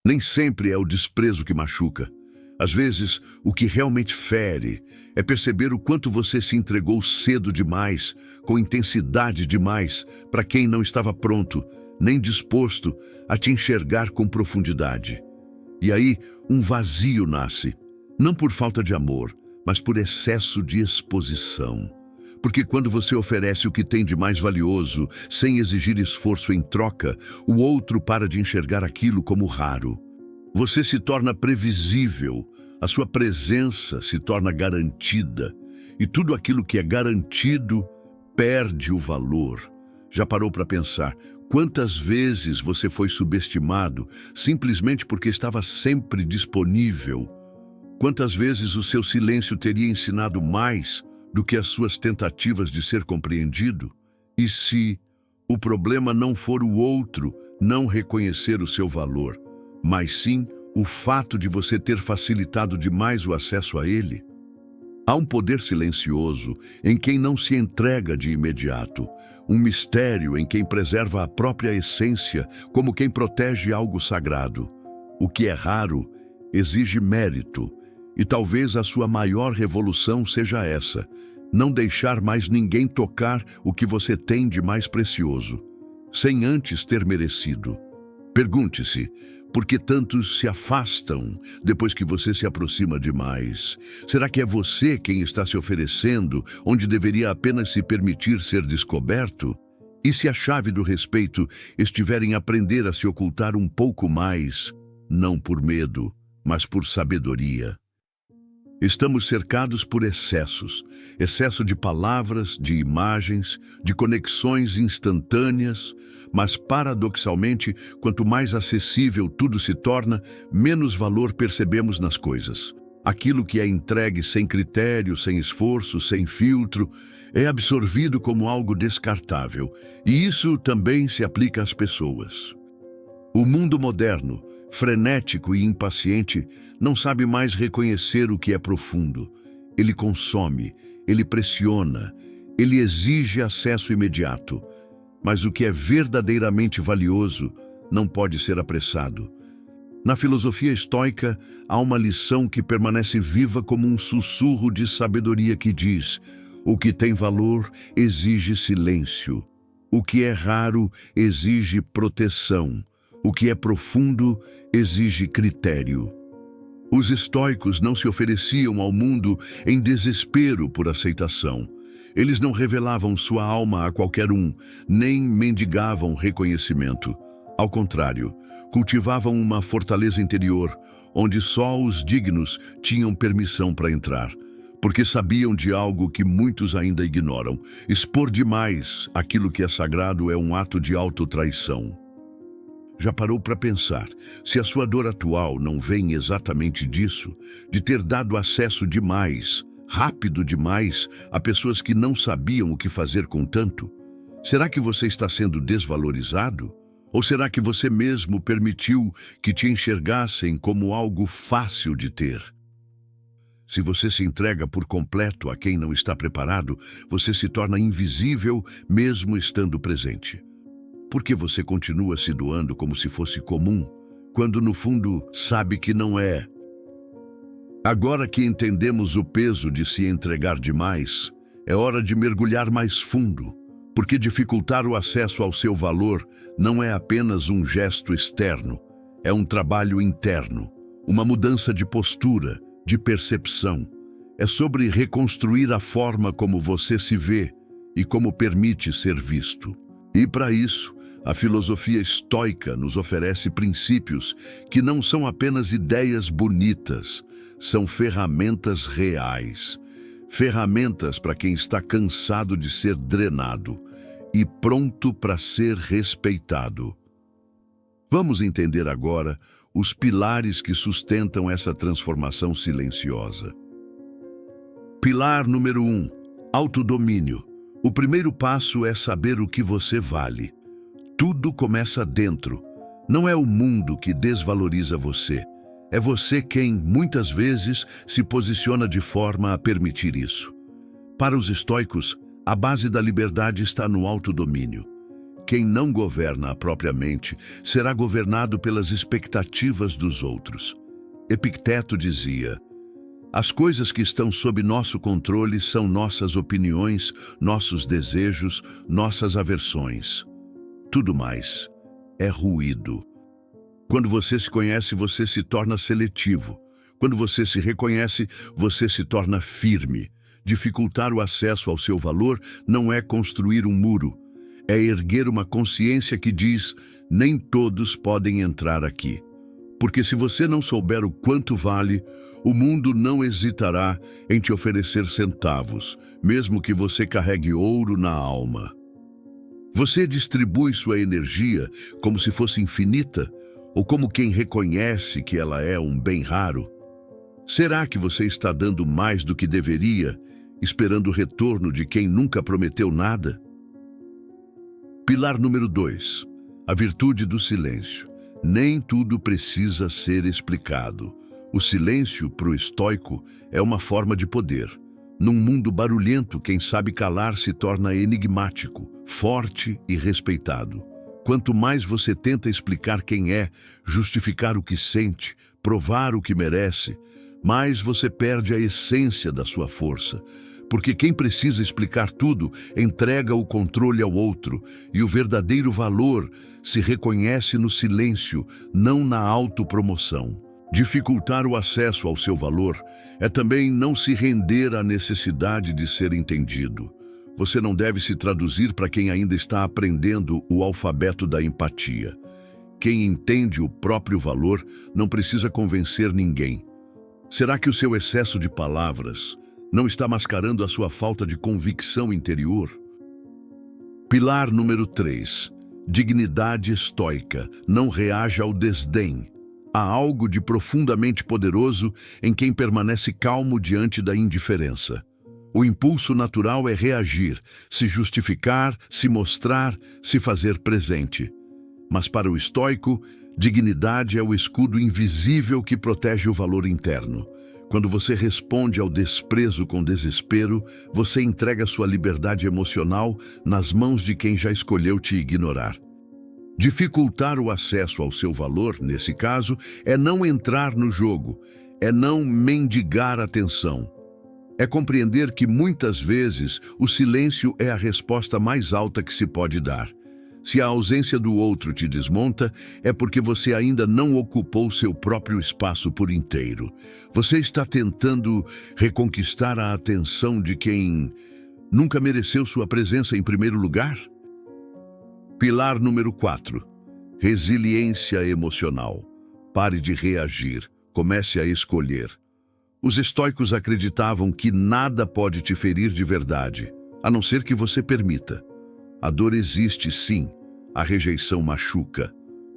Nem sempre é o desprezo que machuca. Às vezes, o que realmente fere é perceber o quanto você se entregou cedo demais, com intensidade demais, para quem não estava pronto, nem disposto a te enxergar com profundidade. E aí, um vazio nasce, não por falta de amor, mas por excesso de exposição. Porque quando você oferece o que tem de mais valioso, sem exigir esforço em troca, o outro para de enxergar aquilo como raro. Você se torna previsível, a sua presença se torna garantida, e tudo aquilo que é garantido perde o valor. Já parou para pensar quantas vezes você foi subestimado simplesmente porque estava sempre disponível? Quantas vezes o seu silêncio teria ensinado mais do que as suas tentativas de ser compreendido? E se o problema não for o outro não reconhecer o seu valor, mas sim o fato de você ter facilitado demais o acesso a ele? Há um poder silencioso em quem não se entrega de imediato, um mistério em quem preserva a própria essência como quem protege algo sagrado. O que é raro exige mérito, e talvez a sua maior revolução seja essa: não deixar mais ninguém tocar o que você tem de mais precioso, sem antes ter merecido. Pergunte-se, por que tantos se afastam depois que você se aproxima demais? Será que é você quem está se oferecendo, onde deveria apenas se permitir ser descoberto? E se a chave do respeito estiver em aprender a se ocultar um pouco mais, não por medo, mas por sabedoria? Estamos cercados por excessos, excesso de palavras, de imagens, de conexões instantâneas, mas paradoxalmente, quanto mais acessível tudo se torna, menos valor percebemos nas coisas. Aquilo que é entregue sem critério, sem esforço, sem filtro, é absorvido como algo descartável, e isso também se aplica às pessoas. O mundo moderno, frenético e impaciente, não sabe mais reconhecer o que é profundo. Ele consome, ele pressiona, ele exige acesso imediato. Mas o que é verdadeiramente valioso não pode ser apressado. Na filosofia estoica, há uma lição que permanece viva como um sussurro de sabedoria que diz: o que tem valor exige silêncio. O que é raro exige proteção. O que é profundo exige critério. Os estoicos não se ofereciam ao mundo em desespero por aceitação. Eles não revelavam sua alma a qualquer um, nem mendigavam reconhecimento. Ao contrário, cultivavam uma fortaleza interior, onde só os dignos tinham permissão para entrar, porque sabiam de algo que muitos ainda ignoram: expor demais aquilo que é sagrado é um ato de autotraição. Já parou para pensar se a sua dor atual não vem exatamente disso, de ter dado acesso demais, rápido demais, a pessoas que não sabiam o que fazer com tanto? Será que você está sendo desvalorizado? Ou será que você mesmo permitiu que te enxergassem como algo fácil de ter? Se você se entrega por completo a quem não está preparado, você se torna invisível mesmo estando presente. Por que você continua se doando como se fosse comum, quando no fundo sabe que não é? Agora que entendemos o peso de se entregar demais, é hora de mergulhar mais fundo, porque dificultar o acesso ao seu valor não é apenas um gesto externo, é um trabalho interno, uma mudança de postura, de percepção. É sobre reconstruir a forma como você se vê e como permite ser visto. E para isso, a filosofia estoica nos oferece princípios que não são apenas ideias bonitas, são ferramentas reais. Ferramentas para quem está cansado de ser drenado e pronto para ser respeitado. Vamos entender agora os pilares que sustentam essa transformação silenciosa. Pilar número 1, autodomínio. O primeiro passo é saber o que você vale. Tudo começa dentro. Não é o mundo que desvaloriza você. É você quem, muitas vezes, se posiciona de forma a permitir isso. Para os estoicos, a base da liberdade está no autodomínio. quem não governa a própria mente será governado pelas expectativas dos outros. Epicteto dizia: as coisas que estão sob nosso controle são nossas opiniões, nossos desejos, nossas aversões. Tudo mais é ruído. Quando você se conhece, você se torna seletivo. Quando você se reconhece, você se torna firme. Dificultar o acesso ao seu valor não é construir um muro, é erguer uma consciência que diz: nem todos podem entrar aqui. Porque se você não souber o quanto vale, o mundo não hesitará em te oferecer centavos, mesmo que você carregue ouro na alma. Você distribui sua energia como se fosse infinita, ou como quem reconhece que ela é um bem raro? Será que você está dando mais do que deveria, esperando o retorno de quem nunca prometeu nada? Pilar número 2. A virtude do silêncio. Nem tudo precisa ser explicado. O silêncio, para o estoico, é uma forma de poder. Num mundo barulhento, quem sabe calar se torna enigmático, forte e respeitado. Quanto mais você tenta explicar quem é, justificar o que sente, provar o que merece, mais você perde a essência da sua força. Porque quem precisa explicar tudo entrega o controle ao outro, e o verdadeiro valor se reconhece no silêncio, não na autopromoção. Dificultar o acesso ao seu valor é também não se render à necessidade de ser entendido. Você não deve se traduzir para quem ainda está aprendendo o alfabeto da empatia. Quem entende o próprio valor não precisa convencer ninguém. Será que o seu excesso de palavras não está mascarando a sua falta de convicção interior? Pilar número 3. Dignidade estoica. Não reaja ao desdém. Há algo de profundamente poderoso em quem permanece calmo diante da indiferença. O impulso natural é reagir, se justificar, se mostrar, se fazer presente. Mas para o estoico, dignidade é o escudo invisível que protege o valor interno. Quando você responde ao desprezo com desespero, você entrega sua liberdade emocional nas mãos de quem já escolheu te ignorar. Dificultar o acesso ao seu valor, nesse caso, é não entrar no jogo, é não mendigar atenção. É compreender que muitas vezes o silêncio é a resposta mais alta que se pode dar. Se a ausência do outro te desmonta, é porque você ainda não ocupou seu próprio espaço por inteiro. Você está tentando reconquistar a atenção de quem nunca mereceu sua presença em primeiro lugar? Pilar número 4. Resiliência emocional. Pare de reagir, comece a escolher. Os estoicos acreditavam que nada pode te ferir de verdade, a não ser que você permita. A dor existe, sim, a rejeição machuca,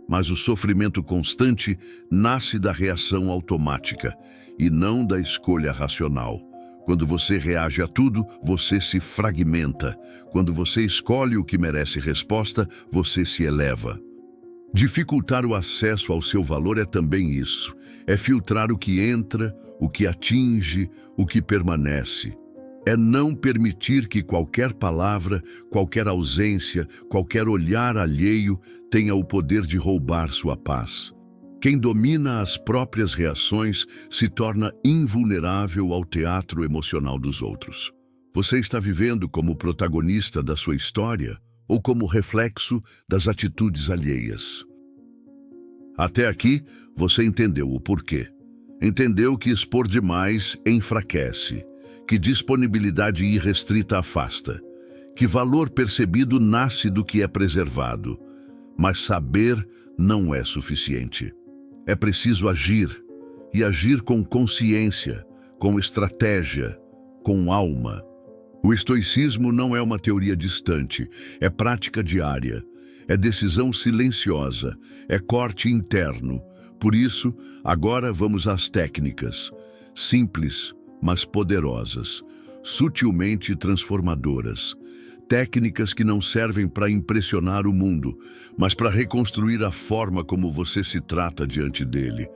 mas o sofrimento constante nasce da reação automática e não da escolha racional. Quando você reage a tudo, você se fragmenta. Quando você escolhe o que merece resposta, você se eleva. Dificultar o acesso ao seu valor é também isso. É filtrar o que entra, o que atinge, o que permanece. É não permitir que qualquer palavra, qualquer ausência, qualquer olhar alheio tenha o poder de roubar sua paz. Quem domina as próprias reações se torna invulnerável ao teatro emocional dos outros. Você está vivendo como protagonista da sua história ou como reflexo das atitudes alheias? Até aqui, você entendeu o porquê. Entendeu que expor demais enfraquece, que disponibilidade irrestrita afasta, que valor percebido nasce do que é preservado, mas saber não é suficiente. É preciso agir, e agir com consciência, com estratégia, com alma. O estoicismo não é uma teoria distante, é prática diária, é decisão silenciosa, é corte interno. Por isso, agora vamos às técnicas, simples, mas poderosas, sutilmente transformadoras. Técnicas que não servem para impressionar o mundo, mas para reconstruir a forma como você se trata diante dele.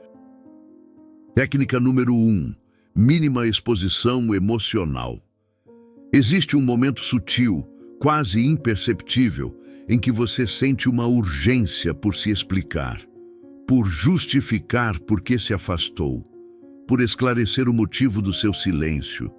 Técnica número 1. Mínima exposição emocional. Existe um momento sutil, quase imperceptível, em que você sente uma urgência por se explicar, por justificar por que se afastou, por esclarecer o motivo do seu silêncio,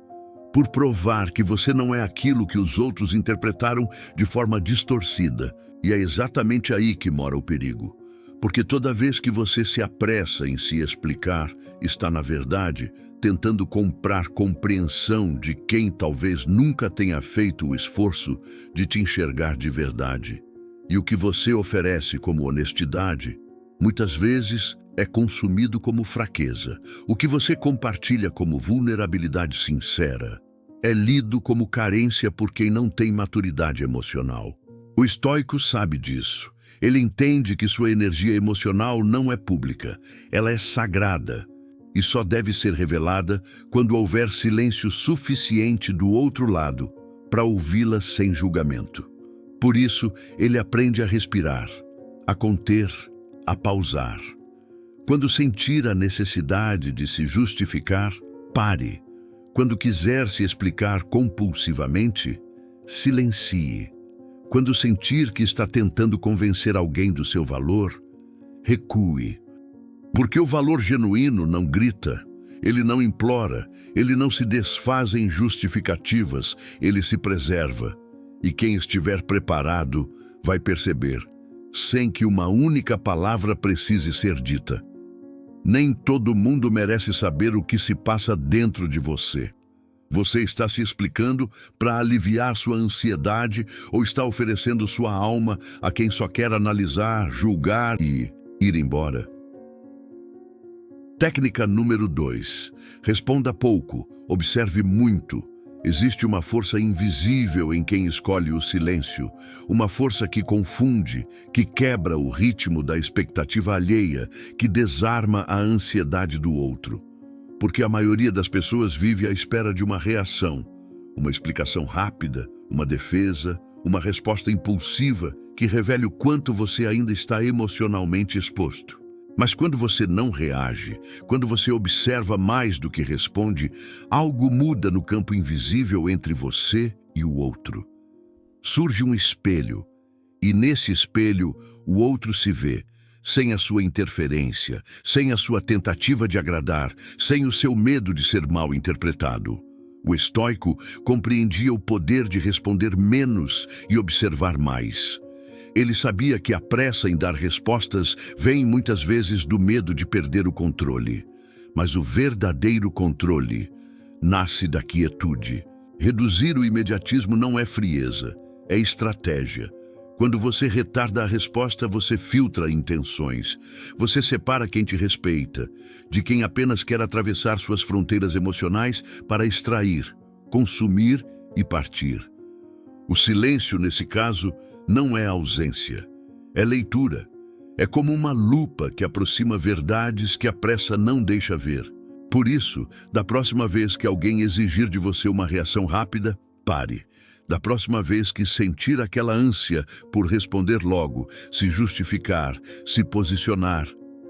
por provar que você não é aquilo que os outros interpretaram de forma distorcida. E é exatamente aí que mora o perigo. Porque toda vez que você se apressa em se explicar, está, na verdade, tentando comprar compreensão de quem talvez nunca tenha feito o esforço de te enxergar de verdade. E o que você oferece como honestidade, muitas vezes é consumido como fraqueza. O que você compartilha como vulnerabilidade sincera é lido como carência por quem não tem maturidade emocional. O estoico sabe disso. Ele entende que sua energia emocional não é pública, ela é sagrada e só deve ser revelada quando houver silêncio suficiente do outro lado para ouvi-la sem julgamento. Por isso, ele aprende a respirar, a conter, a pausar. Quando sentir a necessidade de se justificar, pare. Quando quiser se explicar compulsivamente, silencie. Quando sentir que está tentando convencer alguém do seu valor, recue. Porque o valor genuíno não grita, ele não implora, ele não se desfaz em justificativas, ele se preserva. E quem estiver preparado vai perceber, sem que uma única palavra precise ser dita. Nem todo mundo merece saber o que se passa dentro de você. Você está se explicando para aliviar sua ansiedade ou está oferecendo sua alma a quem só quer analisar, julgar e ir embora? Técnica número 2. Responda pouco, observe muito. Existe uma força invisível em quem escolhe o silêncio, uma força que confunde, que quebra o ritmo da expectativa alheia, que desarma a ansiedade do outro. Porque a maioria das pessoas vive à espera de uma reação, uma explicação rápida, uma defesa, uma resposta impulsiva que revele o quanto você ainda está emocionalmente exposto. Mas quando você não reage, quando você observa mais do que responde, algo muda no campo invisível entre você e o outro. Surge um espelho, e nesse espelho o outro se vê, sem a sua interferência, sem a sua tentativa de agradar, sem o seu medo de ser mal interpretado. O estoico compreendia o poder de responder menos e observar mais. Ele sabia que a pressa em dar respostas vem muitas vezes do medo de perder o controle. Mas o verdadeiro controle nasce da quietude. Reduzir o imediatismo não é frieza, é estratégia. Quando você retarda a resposta, você filtra intenções. Você separa quem te respeita, de quem apenas quer atravessar suas fronteiras emocionais para extrair, consumir e partir. O silêncio, nesse caso, não é ausência, é leitura. É como uma lupa que aproxima verdades que a pressa não deixa ver. Por isso, da próxima vez que alguém exigir de você uma reação rápida, pare. Da próxima vez que sentir aquela ânsia por responder logo, se justificar, se posicionar,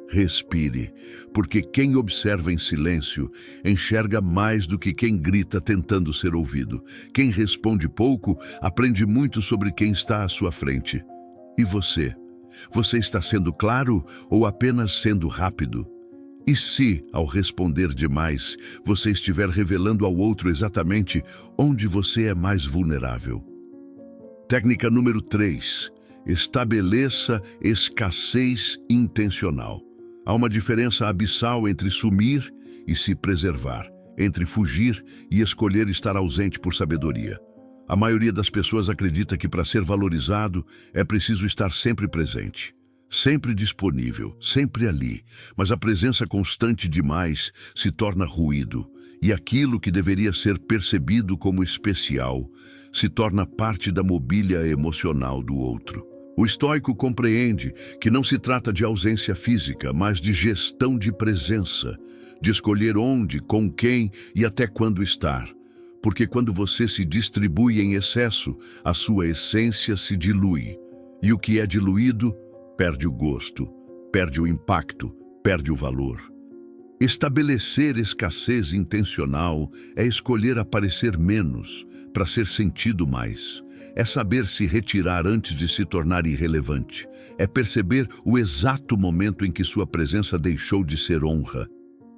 respire. Porque quem observa em silêncio enxerga mais do que quem grita tentando ser ouvido. Quem responde pouco aprende muito sobre quem está à sua frente. E você? Você está sendo claro ou apenas sendo rápido? E se, ao responder demais, você estiver revelando ao outro exatamente onde você é mais vulnerável? Técnica número 3. Estabeleça escassez intencional. Há uma diferença abissal entre sumir e se preservar, entre fugir e escolher estar ausente por sabedoria. A maioria das pessoas acredita que para ser valorizado é preciso estar sempre presente. Sempre disponível, sempre ali, mas a presença constante demais se torna ruído, e aquilo que deveria ser percebido como especial se torna parte da mobília emocional do outro. O estoico compreende que não se trata de ausência física, mas de gestão de presença, de escolher onde, com quem e até quando estar. Porque quando você se distribui em excesso, a sua essência se dilui, e o que é diluído perde o gosto, perde o impacto, perde o valor. Estabelecer escassez intencional é escolher aparecer menos para ser sentido mais. É saber se retirar antes de se tornar irrelevante. É perceber o exato momento em que sua presença deixou de ser honra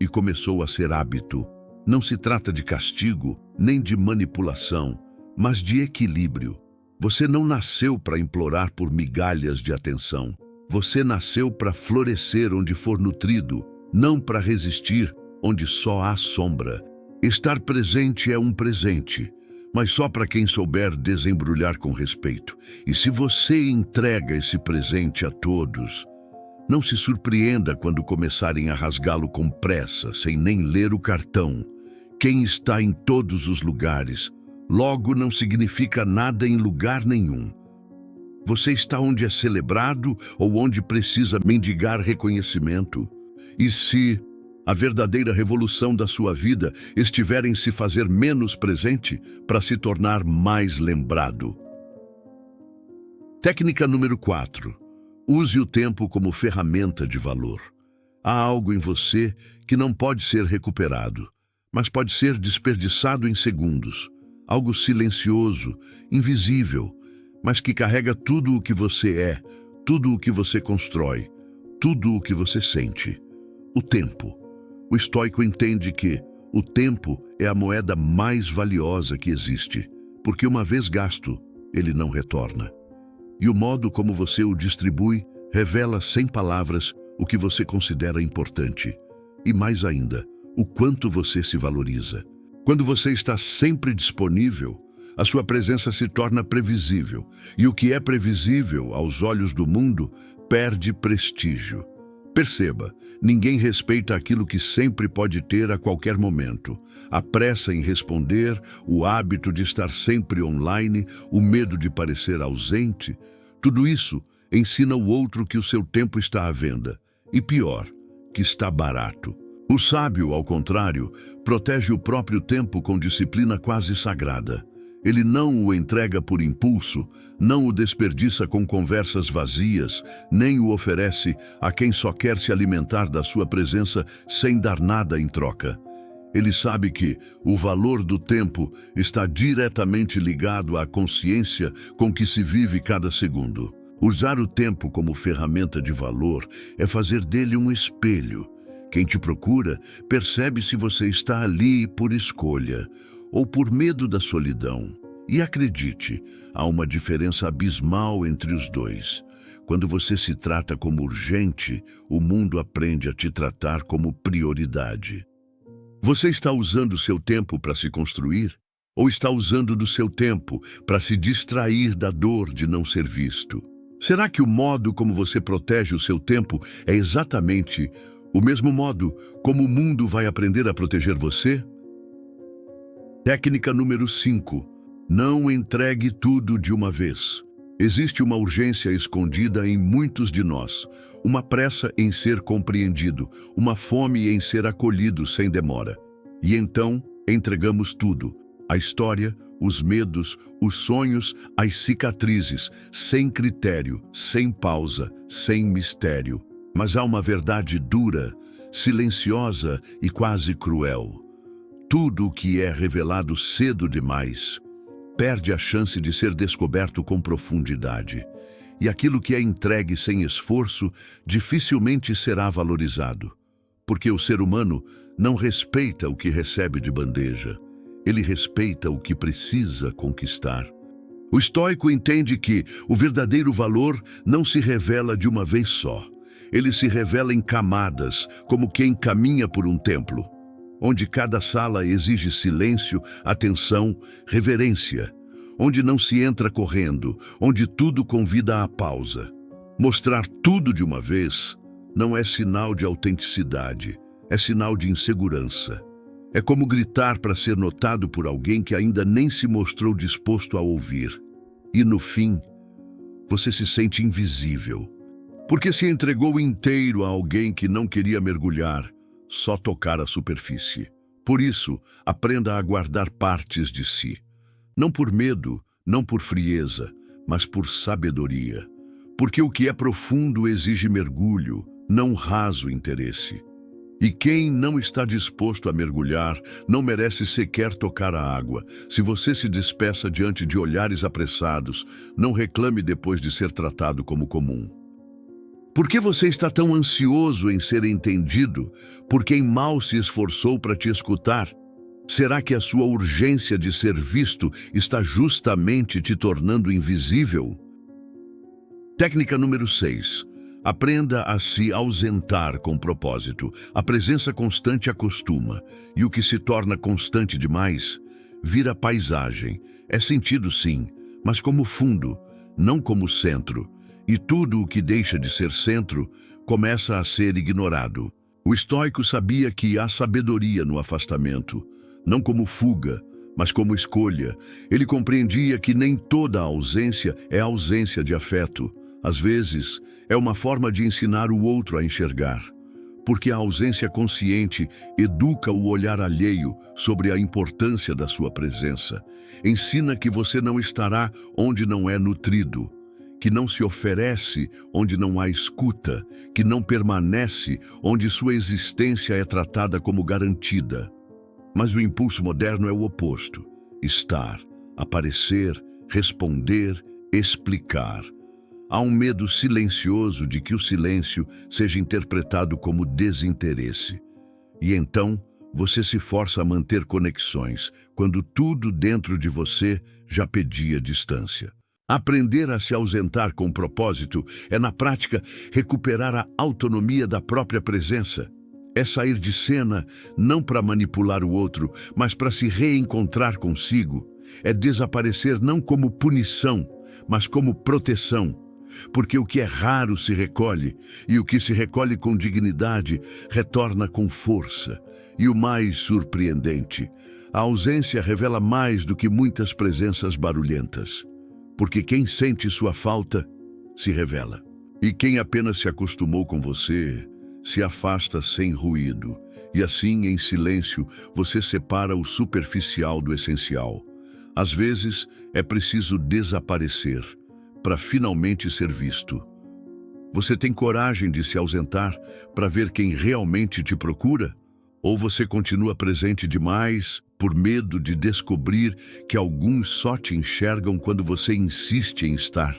e começou a ser hábito. Não se trata de castigo, nem de manipulação, mas de equilíbrio. Você não nasceu para implorar por migalhas de atenção. Você nasceu para florescer onde for nutrido, não para resistir onde só há sombra. Estar presente é um presente, mas só para quem souber desembrulhar com respeito. E se você entrega esse presente a todos, não se surpreenda quando começarem a rasgá-lo com pressa, sem nem ler o cartão. Quem está em todos os lugares, logo não significa nada em lugar nenhum. Você está onde é celebrado ou onde precisa mendigar reconhecimento. E se a verdadeira revolução da sua vida estiver em se fazer menos presente para se tornar mais lembrado? Técnica número 4. Use o tempo como ferramenta de valor. Há algo em você que não pode ser recuperado, mas pode ser desperdiçado em segundos. Algo silencioso, invisível, mas que carrega tudo o que você é, tudo o que você constrói, tudo o que você sente. O tempo. O estoico entende que o tempo é a moeda mais valiosa que existe, porque uma vez gasto, ele não retorna. E o modo como você o distribui revela sem palavras o que você considera importante. E mais ainda, o quanto você se valoriza. Quando você está sempre disponível, a sua presença se torna previsível. E o que é previsível aos olhos do mundo perde prestígio. Perceba, ninguém respeita aquilo que sempre pode ter a qualquer momento. A pressa em responder, o hábito de estar sempre online, o medo de parecer ausente, tudo isso ensina o outro que o seu tempo está à venda. E pior, que está barato. O sábio, ao contrário, protege o próprio tempo com disciplina quase sagrada. Ele não o entrega por impulso, não o desperdiça com conversas vazias, nem o oferece a quem só quer se alimentar da sua presença sem dar nada em troca. Ele sabe que o valor do tempo está diretamente ligado à consciência com que se vive cada segundo. Usar o tempo como ferramenta de valor é fazer dele um espelho. Quem te procura percebe se você está ali por escolha ou por medo da solidão. E acredite, há uma diferença abismal entre os dois. Quando você se trata como urgente, o mundo aprende a te tratar como prioridade. Você está usando seu tempo para se construir? Ou está usando do seu tempo para se distrair da dor de não ser visto? Será que o modo como você protege o seu tempo é exatamente o mesmo modo como o mundo vai aprender a proteger você? Técnica número 5. Não entregue tudo de uma vez. Existe uma urgência escondida em muitos de nós, uma pressa em ser compreendido, uma fome em ser acolhido sem demora. E então, entregamos tudo: a história, os medos, os sonhos, as cicatrizes, sem critério, sem pausa, sem mistério. Mas há uma verdade dura, silenciosa e quase cruel. Tudo o que é revelado cedo demais perde a chance de ser descoberto com profundidade. E aquilo que é entregue sem esforço dificilmente será valorizado. Porque o ser humano não respeita o que recebe de bandeja. Ele respeita o que precisa conquistar. O estoico entende que o verdadeiro valor não se revela de uma vez só. Ele se revela em camadas, como quem caminha por um templo, onde cada sala exige silêncio, atenção, reverência, onde não se entra correndo, onde tudo convida à pausa. Mostrar tudo de uma vez não é sinal de autenticidade, é sinal de insegurança. É como gritar para ser notado por alguém que ainda nem se mostrou disposto a ouvir. E no fim, você se sente invisível, porque se entregou inteiro a alguém que não queria mergulhar, só tocar a superfície. Por isso, aprenda a guardar partes de si. Não por medo, não por frieza, mas por sabedoria. Porque o que é profundo exige mergulho, não raso interesse. E quem não está disposto a mergulhar não merece sequer tocar a água. Se você se despeça diante de olhares apressados, não reclame depois de ser tratado como comum. Por que você está tão ansioso em ser entendido por quem mal se esforçou para te escutar? Será que a sua urgência de ser visto está justamente te tornando invisível? Técnica número 6. Aprenda a se ausentar com propósito. A presença constante acostuma, e o que se torna constante demais vira paisagem. É sentido sim, mas como fundo, não como centro. E tudo o que deixa de ser centro começa a ser ignorado. O estoico sabia que há sabedoria no afastamento, não como fuga, mas como escolha. Ele compreendia que nem toda ausência é ausência de afeto. Às vezes, é uma forma de ensinar o outro a enxergar, porque a ausência consciente educa o olhar alheio sobre a importância da sua presença. Ensina que você não estará onde não é nutrido, que não se oferece onde não há escuta, que não permanece onde sua existência é tratada como garantida. Mas o impulso moderno é o oposto: estar, aparecer, responder, explicar. Há um medo silencioso de que o silêncio seja interpretado como desinteresse. E então, você se força a manter conexões, quando tudo dentro de você já pedia distância. Aprender a se ausentar com propósito é, na prática, recuperar a autonomia da própria presença. É sair de cena não para manipular o outro, mas para se reencontrar consigo. É desaparecer não como punição, mas como proteção. Porque o que é raro se recolhe, e o que se recolhe com dignidade retorna com força. E o mais surpreendente, a ausência revela mais do que muitas presenças barulhentas. Porque quem sente sua falta se revela. E quem apenas se acostumou com você se afasta sem ruído. E assim, em silêncio, você separa o superficial do essencial. Às vezes, é preciso desaparecer para finalmente ser visto. Você tem coragem de se ausentar para ver quem realmente te procura? Ou você continua presente demais por medo de descobrir que alguns só te enxergam quando você insiste em estar?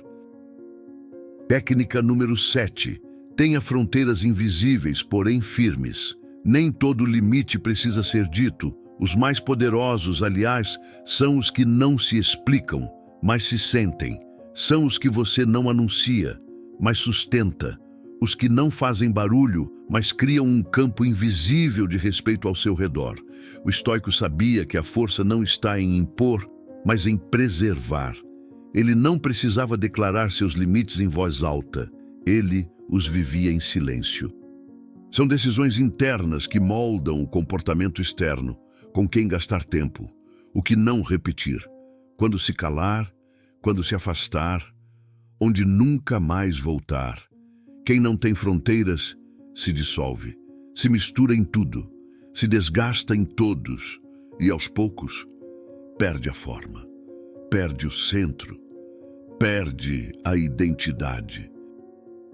Técnica número 7. Tenha fronteiras invisíveis, porém firmes. Nem todo limite precisa ser dito. Os mais poderosos, aliás, são os que não se explicam, mas se sentem. São os que você não anuncia, mas sustenta. Os que não fazem barulho, mas criam um campo invisível de respeito ao seu redor. O estoico sabia que a força não está em impor, mas em preservar. Ele não precisava declarar seus limites em voz alta. Ele os vivia em silêncio. São decisões internas que moldam o comportamento externo, com quem gastar tempo, o que não repetir, quando se calar, quando se afastar, onde nunca mais voltar. Quem não tem fronteiras se dissolve, se mistura em tudo, se desgasta em todos e, aos poucos, perde a forma, perde o centro, perde a identidade.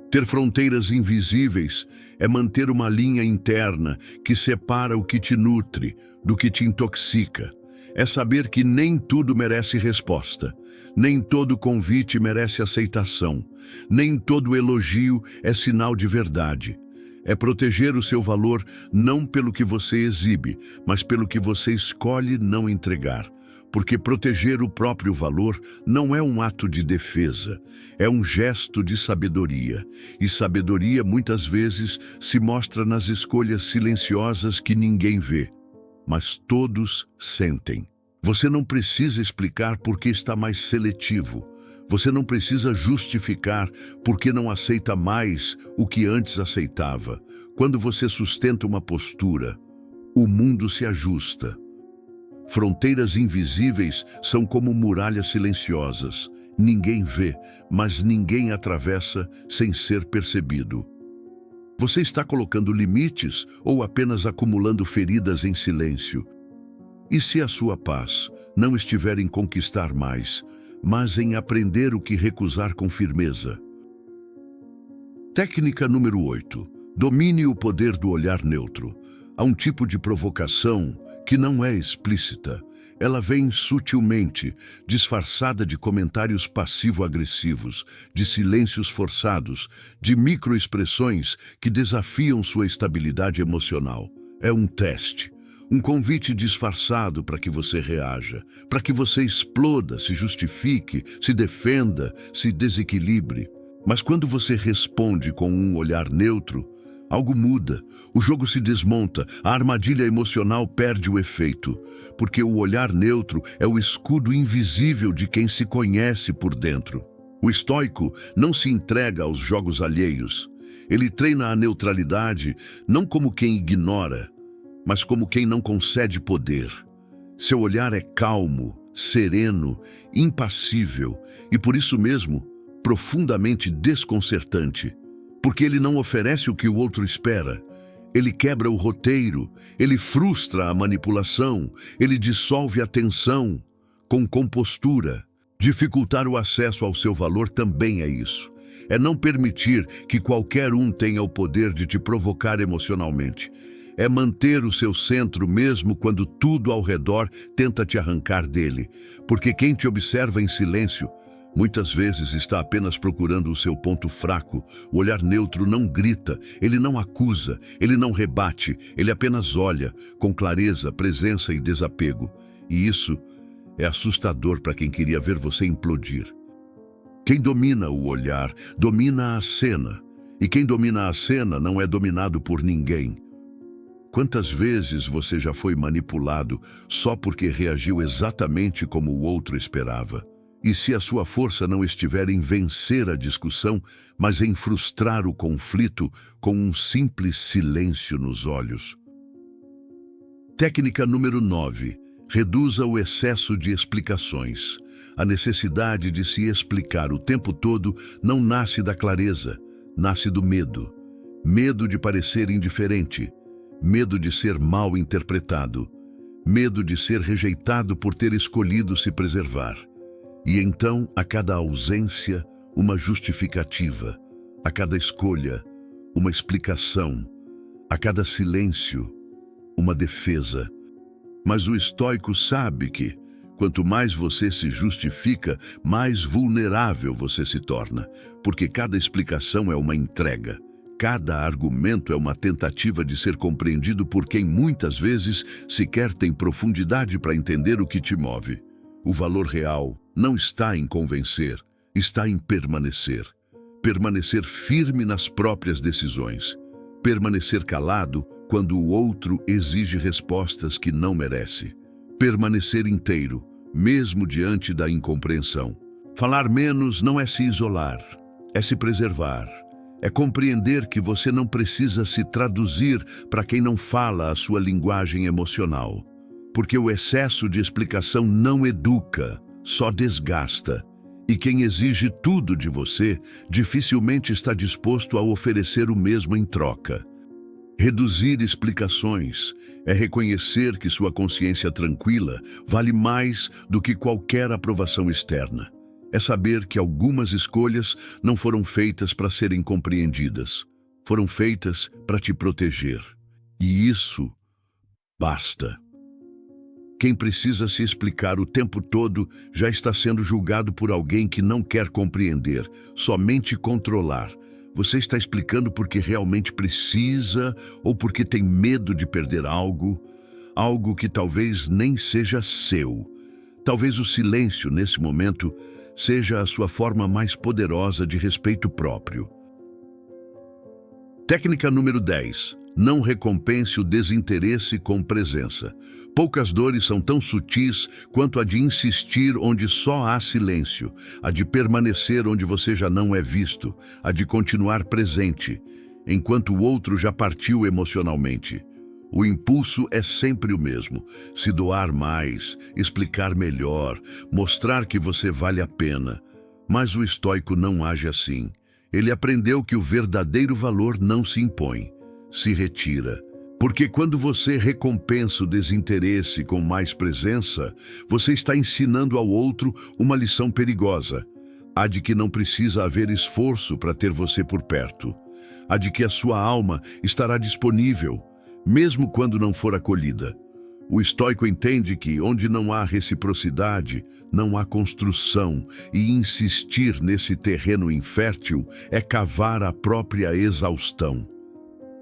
Ter fronteiras invisíveis é manter uma linha interna que separa o que te nutre do que te intoxica. É saber que nem tudo merece resposta, nem todo convite merece aceitação, nem todo elogio é sinal de verdade. É proteger o seu valor não pelo que você exibe, mas pelo que você escolhe não entregar. Porque proteger o próprio valor não é um ato de defesa, é um gesto de sabedoria. E sabedoria muitas vezes se mostra nas escolhas silenciosas que ninguém vê, mas todos sentem. Você não precisa explicar por que está mais seletivo. Você não precisa justificar por que não aceita mais o que antes aceitava. Quando você sustenta uma postura, o mundo se ajusta. Fronteiras invisíveis são como muralhas silenciosas. Ninguém vê, mas ninguém atravessa sem ser percebido. Você está colocando limites ou apenas acumulando feridas em silêncio? E se a sua paz não estiver em conquistar mais, mas em aprender o que recusar com firmeza? Técnica número 8. Domine o poder do olhar neutro. Há um tipo de provocação que não é explícita. Ela vem sutilmente, disfarçada de comentários passivo-agressivos, de silêncios forçados, de microexpressões que desafiam sua estabilidade emocional. É um teste, um convite disfarçado para que você reaja, para que você exploda, se justifique, se defenda, se desequilibre. Mas quando você responde com um olhar neutro, algo muda, o jogo se desmonta, a armadilha emocional perde o efeito, porque o olhar neutro é o escudo invisível de quem se conhece por dentro. O estoico não se entrega aos jogos alheios. Ele treina a neutralidade não como quem ignora, mas como quem não concede poder. Seu olhar é calmo, sereno, impassível e, por isso mesmo, profundamente desconcertante. Porque ele não oferece o que o outro espera. Ele quebra o roteiro, ele frustra a manipulação, ele dissolve a tensão com compostura. Dificultar o acesso ao seu valor também é isso. É não permitir que qualquer um tenha o poder de te provocar emocionalmente. É manter o seu centro mesmo quando tudo ao redor tenta te arrancar dele. Porque quem te observa em silêncio muitas vezes está apenas procurando o seu ponto fraco. O olhar neutro não grita, ele não acusa, ele não rebate, ele apenas olha, com clareza, presença e desapego. E isso é assustador para quem queria ver você implodir. Quem domina o olhar, domina a cena. E quem domina a cena não é dominado por ninguém. Quantas vezes você já foi manipulado só porque reagiu exatamente como o outro esperava? E se a sua força não estiver em vencer a discussão, mas em frustrar o conflito com um simples silêncio nos olhos? Técnica número 9. Reduza o excesso de explicações. A necessidade de se explicar o tempo todo não nasce da clareza, nasce do medo. Medo de parecer indiferente, medo de ser mal interpretado, medo de ser rejeitado por ter escolhido se preservar. E então, a cada ausência, uma justificativa, a cada escolha, uma explicação, a cada silêncio, uma defesa. Mas o estoico sabe que, quanto mais você se justifica, mais vulnerável você se torna, porque cada explicação é uma entrega. Cada argumento é uma tentativa de ser compreendido por quem muitas vezes sequer tem profundidade para entender o que te move. O valor real não está em convencer, está em permanecer. Permanecer firme nas próprias decisões. Permanecer calado quando o outro exige respostas que não merece. Permanecer inteiro, mesmo diante da incompreensão. Falar menos não é se isolar, é se preservar. É compreender que você não precisa se traduzir para quem não fala a sua linguagem emocional. Porque o excesso de explicação não educa, só desgasta. E quem exige tudo de você, dificilmente está disposto a oferecer o mesmo em troca. Reduzir explicações é reconhecer que sua consciência tranquila vale mais do que qualquer aprovação externa. É saber que algumas escolhas não foram feitas para serem compreendidas. Foram feitas para te proteger. E isso basta. Quem precisa se explicar o tempo todo já está sendo julgado por alguém que não quer compreender, somente controlar. Você está explicando porque realmente precisa ou porque tem medo de perder algo que talvez nem seja seu. Talvez o silêncio, nesse momento, seja a sua forma mais poderosa de respeito próprio. Técnica número 10. Não recompense o desinteresse com presença. Poucas dores são tão sutis quanto a de insistir onde só há silêncio, a de permanecer onde você já não é visto, a de continuar presente, enquanto o outro já partiu emocionalmente. O impulso é sempre o mesmo: se doar mais, explicar melhor, mostrar que você vale a pena. Mas o estoico não age assim. Ele aprendeu que o verdadeiro valor não se impõe, se retira. Porque quando você recompensa o desinteresse com mais presença, você está ensinando ao outro uma lição perigosa, a de que não precisa haver esforço para ter você por perto, a de que a sua alma estará disponível, mesmo quando não for acolhida. O estoico entende que, onde não há reciprocidade, não há construção, e insistir nesse terreno infértil é cavar a própria exaustão.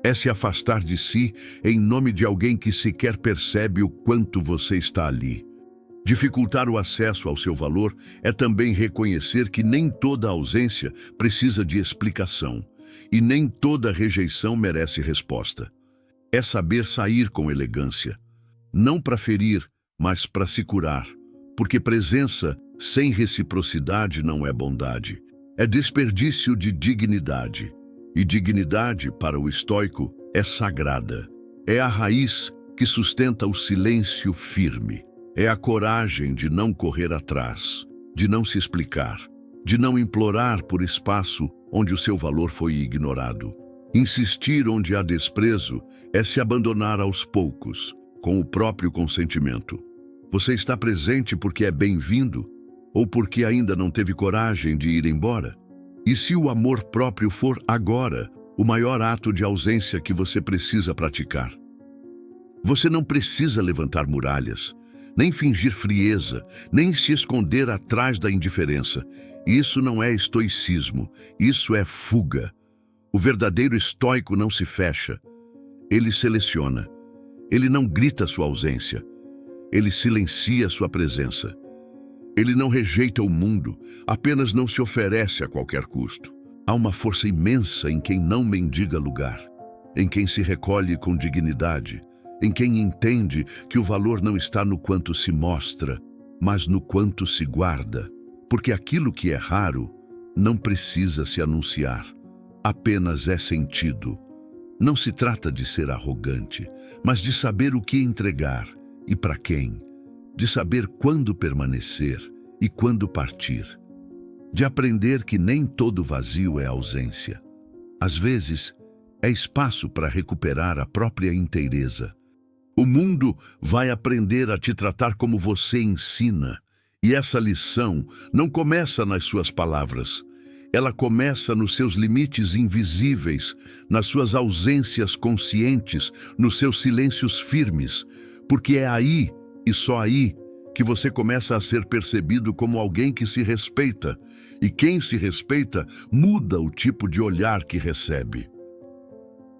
É se afastar de si em nome de alguém que sequer percebe o quanto você está ali. Dificultar o acesso ao seu valor é também reconhecer que nem toda ausência precisa de explicação, e nem toda rejeição merece resposta. É saber sair com elegância. Não para ferir, mas para se curar, porque presença sem reciprocidade não é bondade, é desperdício de dignidade. E dignidade, para o estoico, é sagrada. É a raiz que sustenta o silêncio firme. É a coragem de não correr atrás, de não se explicar, de não implorar por espaço onde o seu valor foi ignorado. Insistir onde há desprezo é se abandonar aos poucos, com o próprio consentimento. Você está presente porque é bem-vindo ou porque ainda não teve coragem de ir embora? E se o amor próprio for agora o maior ato de ausência que você precisa praticar? Você não precisa levantar muralhas, nem fingir frieza, nem se esconder atrás da indiferença. Isso não é estoicismo, isso é fuga. O verdadeiro estoico não se fecha, ele seleciona. Ele não grita sua ausência, ele silencia sua presença. Ele não rejeita o mundo, apenas não se oferece a qualquer custo. Há uma força imensa em quem não mendiga lugar, em quem se recolhe com dignidade, em quem entende que o valor não está no quanto se mostra, mas no quanto se guarda. Porque aquilo que é raro não precisa se anunciar, apenas é sentido. Não se trata de ser arrogante, mas de saber o que entregar e para quem, de saber quando permanecer e quando partir, de aprender que nem todo vazio é ausência. Às vezes, é espaço para recuperar a própria inteireza. O mundo vai aprender a te tratar como você ensina, e essa lição não começa nas suas palavras. Ela começa nos seus limites invisíveis, nas suas ausências conscientes, nos seus silêncios firmes, porque é aí, e só aí, que você começa a ser percebido como alguém que se respeita, e quem se respeita muda o tipo de olhar que recebe.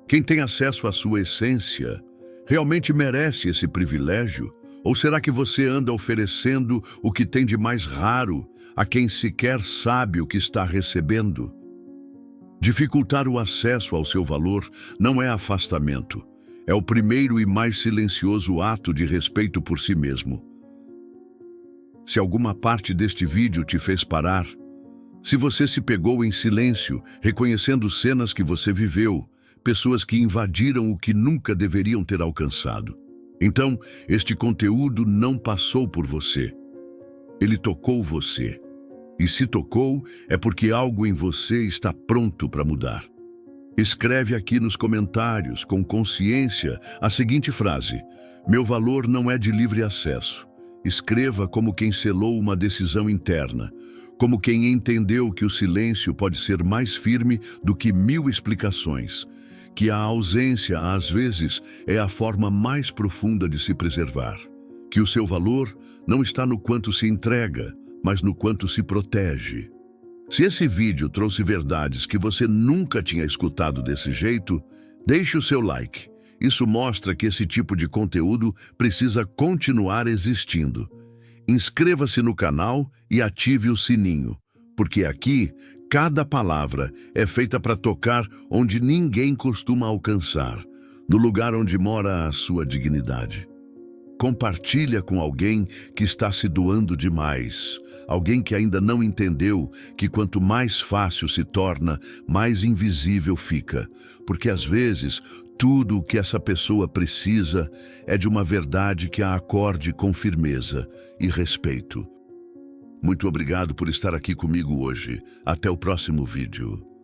Quem tem acesso à sua essência realmente merece esse privilégio? Ou será que você anda oferecendo o que tem de mais raro a quem sequer sabe o que está recebendo? Dificultar o acesso ao seu valor não é afastamento. É o primeiro e mais silencioso ato de respeito por si mesmo. Se alguma parte deste vídeo te fez parar, se você se pegou em silêncio, reconhecendo cenas que você viveu, pessoas que invadiram o que nunca deveriam ter alcançado, então este conteúdo não passou por você. Ele tocou você. E se tocou, é porque algo em você está pronto para mudar. Escreve aqui nos comentários, com consciência, a seguinte frase: meu valor não é de livre acesso. Escreva como quem selou uma decisão interna, como quem entendeu que o silêncio pode ser mais firme do que 1000 explicações, que a ausência, às vezes, é a forma mais profunda de se preservar, que o seu valor não está no quanto se entrega, mas no quanto se protege. Se esse vídeo trouxe verdades que você nunca tinha escutado desse jeito, deixe o seu like. Isso mostra que esse tipo de conteúdo precisa continuar existindo. Inscreva-se no canal e ative o sininho, porque aqui, cada palavra é feita para tocar onde ninguém costuma alcançar, no lugar onde mora a sua dignidade. Compartilha com alguém que está se doando demais, alguém que ainda não entendeu que quanto mais fácil se torna, mais invisível fica, porque às vezes tudo o que essa pessoa precisa é de uma verdade que a acorde com firmeza e respeito. Muito obrigado por estar aqui comigo hoje. Até o próximo vídeo.